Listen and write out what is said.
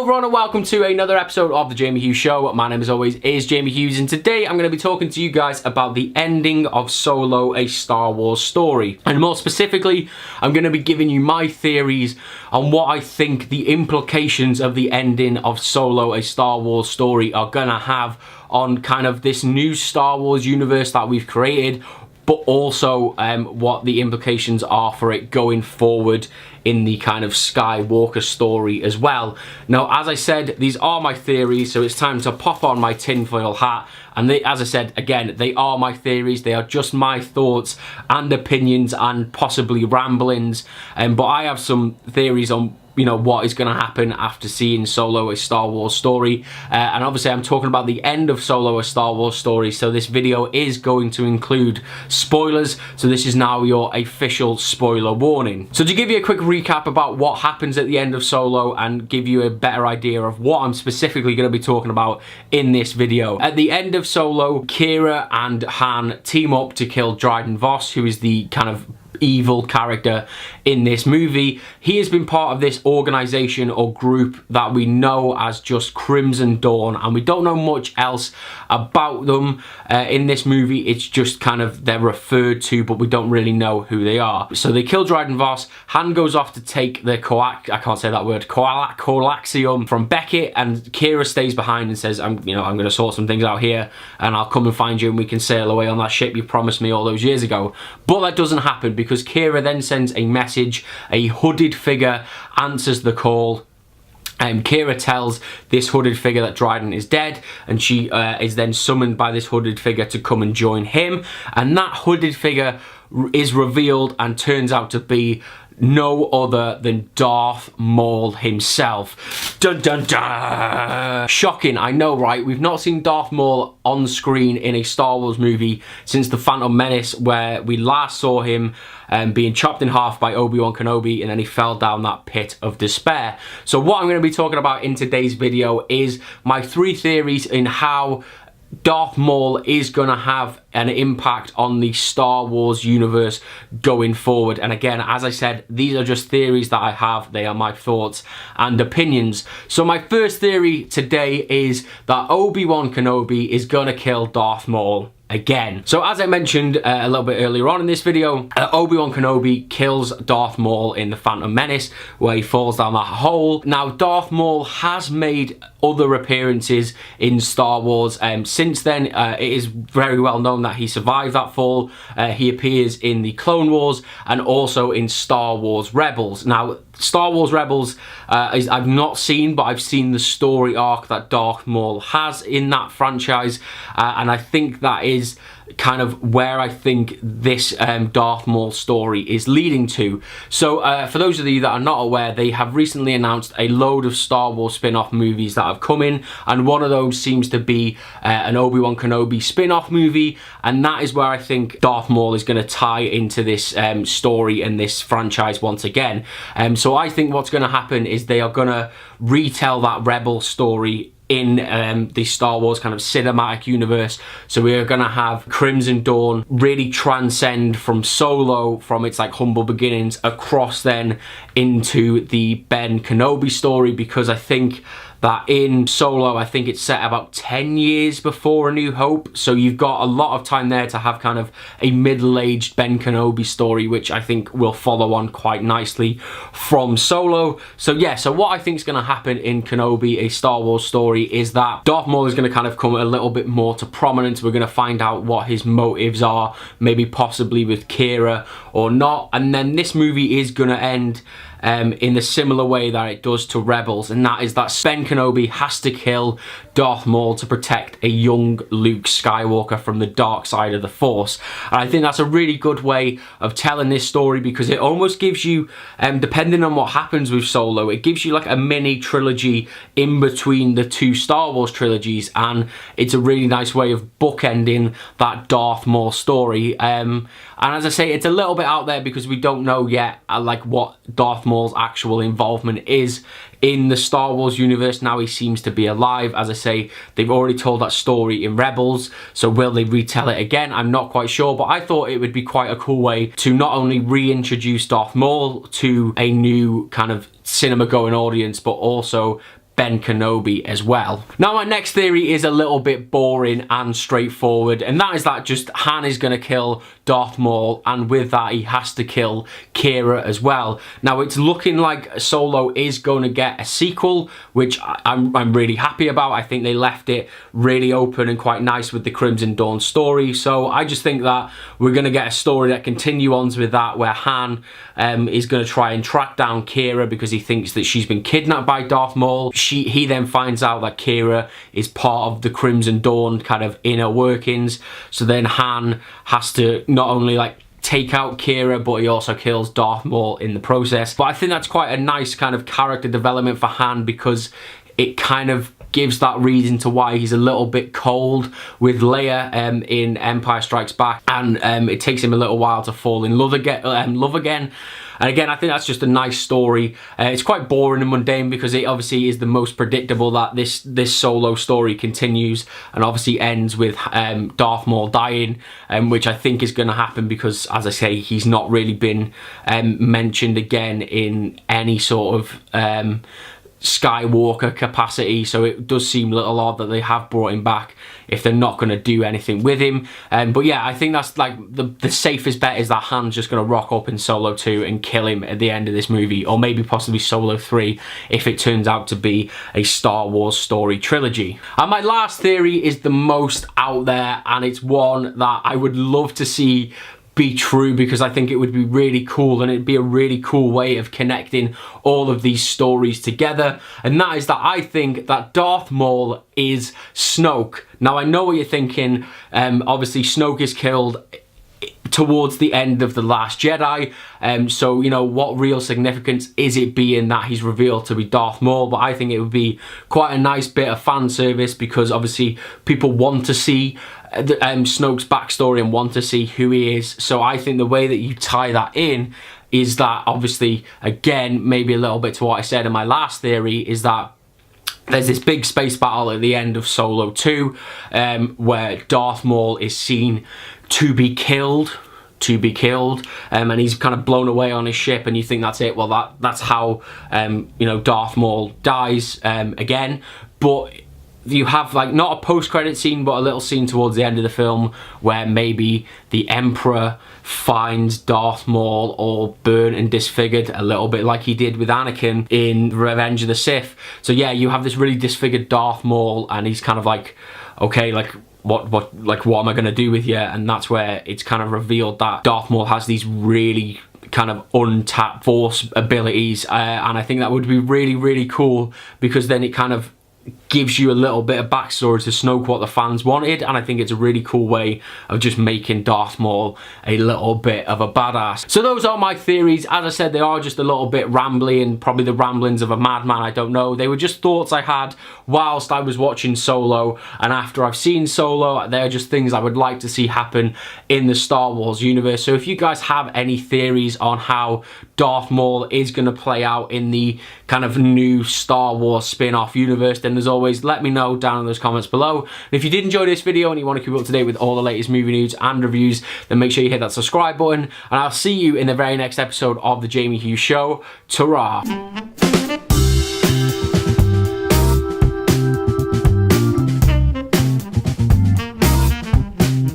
everyone and welcome to another episode of The Jamie Hughes Show. My name as always is Jamie Hughes and today I'm going to be talking to you guys about the ending of Solo, a Star Wars story. And more specifically, I'm going to be giving you my theories on what I think the implications of the ending of Solo, a Star Wars story are going to have on kind of this new Star Wars universe that we've created, but also what the implications are for it going forward in the kind of Skywalker story as well. Now, as I said, these are my theories, so it's time to pop on my tinfoil hat. And as I said, again, they are my theories. They are just my thoughts and opinions and possibly ramblings. But I have some theories on what is going to happen after seeing Solo, a Star Wars story. And obviously I'm talking about the end of Solo, a Star Wars story, so this video is going to include spoilers, so this is now your official spoiler warning. So to give you a quick recap about what happens at the end of Solo and give you a better idea of what I'm specifically going to be talking about in this video. At the end of Solo, Qi'ra and Han team up to kill Dryden Voss, who is the kind of evil character in this movie. He has been part of this organization or group that we know as just Crimson Dawn, and we don't know much else about them in this movie. It's just kind of they're referred to, but we don't really know who they are. So they kill Dryden Voss. Han goes off to take the coaxium from Beckett, and Qi'ra stays behind and says, I'm going to sort some things out here and I'll come and find you and we can sail away on that ship you promised me all those years ago. But that doesn't happen because Qi'ra then sends a message. A hooded figure answers the call. Qi'ra tells this hooded figure that Dryden is dead, and she is then summoned by this hooded figure to come and join him. And that hooded figure is revealed and turns out to be no other than Darth Maul himself. Dun dun dun! Shocking, I know, right? We've not seen Darth Maul on screen in a Star Wars movie since The Phantom Menace, where we last saw him being chopped in half by Obi-Wan Kenobi, and then he fell down that pit of despair. So what I'm going to be talking about in today's video is my 3 theories in how Darth Maul is going to have an impact on the Star Wars universe going forward. And again, as I said, these are just theories that I have. They are my thoughts and opinions. So my first theory today is that Obi-Wan Kenobi is going to kill Darth Maul again. So as I mentioned a little bit earlier on in this video, Obi-Wan Kenobi kills Darth Maul in The Phantom Menace, where he falls down that hole. Now, Darth Maul has made other appearances in Star Wars. Since then, it is very well known that he survived that fall. He appears in the Clone Wars and also in Star Wars Rebels. Now, Star Wars Rebels I've not seen, but I've seen the story arc that Darth Maul has in that franchise, and I think that is kind of where I think this Darth Maul story is leading to. So for those of you that are not aware, they have recently announced a load of Star Wars spin-off movies that have come in, and one of those seems to be an Obi-Wan Kenobi spin-off movie, and that is where I think Darth Maul is going to tie into this story and this franchise once again. So I think what's going to happen is they are going to retell that Rebel story in the Star Wars kind of cinematic universe. So we are going to have Crimson Dawn really transcend from Solo, from its like humble beginnings, across then into the Ben Kenobi story, because I think that in Solo, I think it's set about 10 years before A New Hope, so you've got a lot of time there to have kind of a middle-aged Ben Kenobi story, which I think will follow on quite nicely from Solo. So yeah, so what I think is going to happen in Kenobi, a Star Wars story, is that Darth Maul is going to kind of come a little bit more to prominence. We're going to find out what his motives are, maybe possibly with Qi'ra or not, and then this movie is going to end in the similar way that it does to Rebels, and that is that Ben Kenobi has to kill Darth Maul to protect a young Luke Skywalker from the dark side of the Force. And I think that's a really good way of telling this story, because it almost gives you, depending on what happens with Solo, it gives you like a mini trilogy in between the 2 Star Wars trilogies, and it's a really nice way of bookending that Darth Maul story. And as I say, it's a little bit out there because we don't know yet like what Darth Maul's actual involvement is in the Star Wars universe. Now he seems to be alive. As I say, they've already told that story in Rebels, so will they retell it again? I'm not quite sure, but I thought it would be quite a cool way to not only reintroduce Darth Maul to a new kind of cinema-going audience, but also Ben Kenobi as well. Now my next theory is a little bit boring and straightforward, and that is that just Han is going to kill Darth Maul, and with that he has to kill Qi'ra as well. Now it's looking like Solo is going to get a sequel, which I'm really happy about. I think they left it really open and quite nice with the Crimson Dawn story, so I just think that we're going to get a story that continues with that, where Han is going to try and track down Qi'ra because he thinks that she's been kidnapped by Darth Maul. He then finds out that Qi'ra is part of the Crimson Dawn kind of inner workings, so then Han has to not only like take out Qi'ra, but he also kills Darth Maul in the process. But I think that's quite a nice kind of character development for Han, because it kind of gives that reason to why he's a little bit cold with Leia in Empire Strikes Back, and it takes him a little while to fall in love again. And again, I think that's just a nice story. It's quite boring and mundane because it obviously is the most predictable that this Solo story continues, and obviously ends with Darth Maul dying, which I think is going to happen because, as I say, he's not really been mentioned again in any sort of Skywalker capacity, so it does seem a little odd that they have brought him back if they're not going to do anything with him. But yeah, I think that's like the safest bet, is that Han's just going to rock up in Solo 2 and kill him at the end of this movie, or maybe possibly Solo 3 if it turns out to be a Star Wars story trilogy. And my last theory is the most out there, and it's one that I would love to see be true, because I think it would be really cool, and it'd be a really cool way of connecting all of these stories together, and that is that I think that Darth Maul is Snoke. Now I know what you're thinking, obviously Snoke is killed towards the end of The Last Jedi, so you know, what real significance is it being that he's revealed to be Darth Maul? But I think it would be quite a nice bit of fan service, because obviously people want to see Snoke's backstory and want to see who he is. So I think the way that you tie that in is that, obviously, again, maybe a little bit to what I said in my last theory, is that there's this big space battle at the end of Solo 2 where Darth Maul is seen to be killed, and he's kind of blown away on his ship, and you think that's it. Well, that's how you know, Darth Maul dies again. But you have like not a post-credit scene, but a little scene towards the end of the film where maybe the Emperor finds Darth Maul all burnt and disfigured, a little bit like he did with Anakin in Revenge of the Sith. So yeah, you have this really disfigured Darth Maul, and he's kind of like, okay, like what am I gonna do with you? And that's where it's kind of revealed that Darth Maul has these really kind of untapped Force abilities, and I think that would be really, really cool, because then it kind of gives you a little bit of backstory to Snoke, what the fans wanted, and I think it's a really cool way of just making Darth Maul a little bit of a badass. So those are my theories. As I said, they are just a little bit rambly, and probably the ramblings of a madman, I don't know. They were just thoughts I had whilst I was watching Solo, and after I've seen Solo, they're just things I would like to see happen in the Star Wars universe. So if you guys have any theories on how Darth Maul is going to play out in the kind of new Star Wars spin-off universe, then as always, let me know down in those comments below. And if you did enjoy this video and you want to keep up to date with all the latest movie news and reviews, then make sure you hit that subscribe button, and I'll see you in the very next episode of The Jamie Hughes Show. Ta-ra!